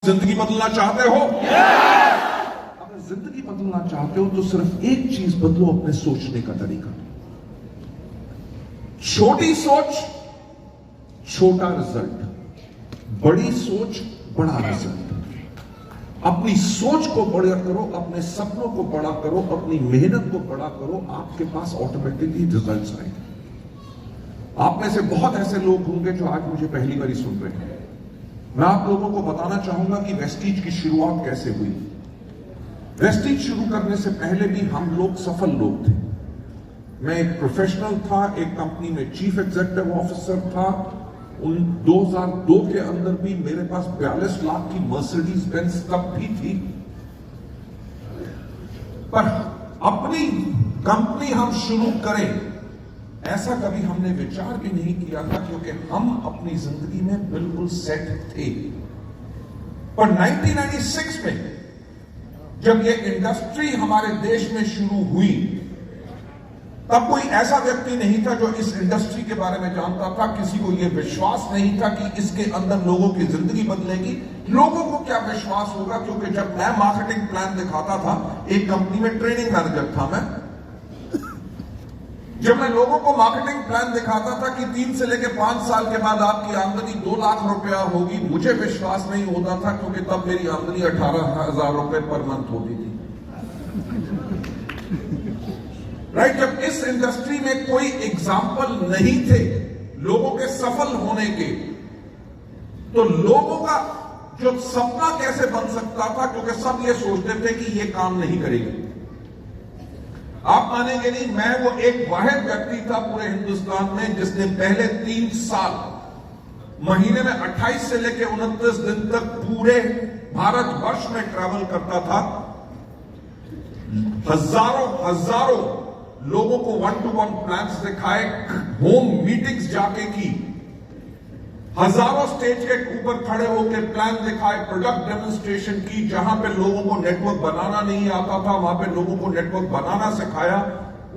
जिंदगी बदलना चाहते हो? अगर जिंदगी बदलना चाहते हो तो सिर्फ एक चीज बदलो, अपने सोचने का तरीका। छोटी सोच, छोटा रिजल्ट, बड़ी सोच, बड़ा रिजल्ट। अपनी सोच को बड़ा करो, अपने सपनों को बड़ा करो, अपनी मेहनत को बड़ा करो, आपके पास ऑटोमेटिकली रिजल्ट्स आएंगे। आप में से बहुत ऐसे लोग होंगे जो आज मुझे पहली बार सुन रहे हैं। मैं आप लोगों को बताना चाहूंगा कि वेस्टीज की शुरुआत कैसे हुई। वेस्टीज शुरू करने से पहले भी हम लोग सफल लोग थे। मैं एक प्रोफेशनल था, एक कंपनी में चीफ एग्जीक्यूटिव ऑफिसर था। उन 2002 के अंदर भी मेरे पास 42 लाख की मर्सिडीज बेंज तब भी थी। पर अपनी कंपनी हम शुरू करें ऐसा कभी हमने विचार भी नहीं किया था, क्योंकि हम अपनी जिंदगी में बिल्कुल सेट थे। पर 1996 में जब ये इंडस्ट्री हमारे देश में शुरू हुई, तब कोई ऐसा व्यक्ति नहीं था जो इस इंडस्ट्री के बारे में जानता था। किसी को यह विश्वास नहीं था कि इसके अंदर लोगों की जिंदगी बदलेगी। लोगों को क्या विश्वास होगा, क्योंकि जब मैं मार्केटिंग प्लान दिखाता था, एक कंपनी में ट्रेनिंग मैनेजर था मैं, जब मैं लोगों को मार्केटिंग प्लान दिखाता था कि 3 से लेकर 5 साल के बाद आपकी आमदनी 2 लाख रुपया होगी, मुझे विश्वास नहीं होता था, क्योंकि तब मेरी आमदनी 18,000 रुपए पर मंथ होती थी। राइट? जब इस इंडस्ट्री में कोई एग्जाम्पल नहीं थे लोगों के सफल होने के, तो लोगों का जो सपना कैसे बन सकता था, क्योंकि सब ये सोचते थे कि ये काम नहीं करेगी। आप मानेंगे नहीं, मैं वो एक वाहिद व्यक्ति था पूरे हिंदुस्तान में जिसने पहले 3 साल महीने में 28 से लेकर 29 दिन तक पूरे भारतवर्ष में ट्रैवल करता था। हजारों लोगों को 1-to-1 प्लान्स दिखाए, होम मीटिंग्स जाके की, हजारों स्टेज के ऊपर खड़े होकर प्लान दिखाए, प्रोडक्ट डेमोन्स्ट्रेशन की। जहां पे लोगों को नेटवर्क बनाना नहीं आता था, वहां पे लोगों को नेटवर्क बनाना सिखाया,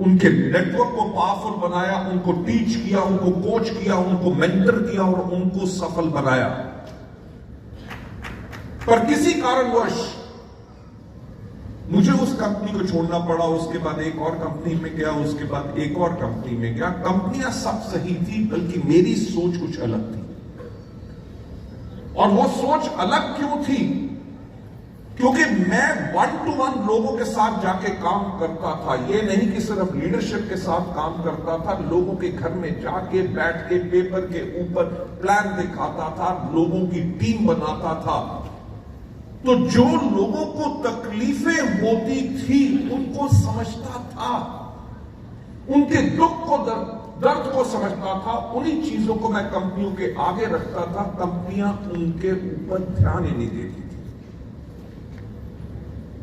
उनके नेटवर्क को पावरफुल बनाया, उनको टीच किया, उनको कोच किया, उनको मेंटर किया और उनको सफल बनाया। पर किसी कारणवश मुझे उस कंपनी को छोड़ना पड़ा। उसके बाद एक और कंपनी में गया, उसके बाद एक और कंपनी में गया। कंपनियां सब सही थी, बल्कि मेरी सोच कुछ अलग थी। और वो सोच अलग क्यों थी? क्योंकि मैं 1-to-1 लोगों के साथ जाके काम करता था। ये नहीं कि सिर्फ लीडरशिप के साथ काम करता था, लोगों के घर में जाके बैठ के पेपर के ऊपर प्लान दिखाता था, लोगों की टीम बनाता था। तो जो लोगों को तकलीफें होती थी उनको समझता था, उनके दुख को दर्द को समझता था। उन्हीं चीजों को मैं कंपनियों के आगे रखता था। कंपनियां उनके ऊपर ध्यान ही नहीं देती थी।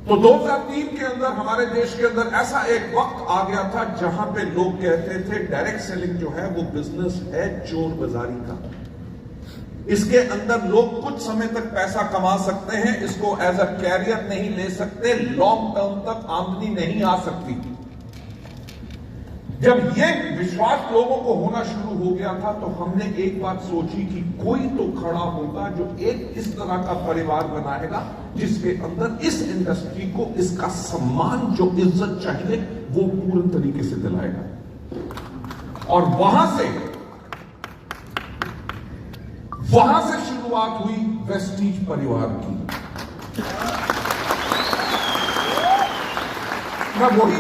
तो 2003 के अंदर हमारे देश के अंदर ऐसा एक वक्त आ गया था जहां पे लोग कहते थे डायरेक्ट सेलिंग जो है वो बिजनेस है चोर बाजारी का। इसके अंदर लोग कुछ समय तक पैसा कमा सकते हैं, इसको एज अ कैरियर नहीं ले सकते, लॉन्ग टर्म तक आमदनी नहीं आ सकती। जब ये विश्वास लोगों को होना शुरू हो गया था, तो हमने एक बात सोची कि कोई तो खड़ा होगा जो एक इस तरह का परिवार बनाएगा जिसके अंदर इस इंडस्ट्री को इसका सम्मान, जो इज्जत चाहिए, वो पूर्ण तरीके से दिलाएगा। और वहां से शुरुआत हुई वेस्टीज परिवार की। मैं वही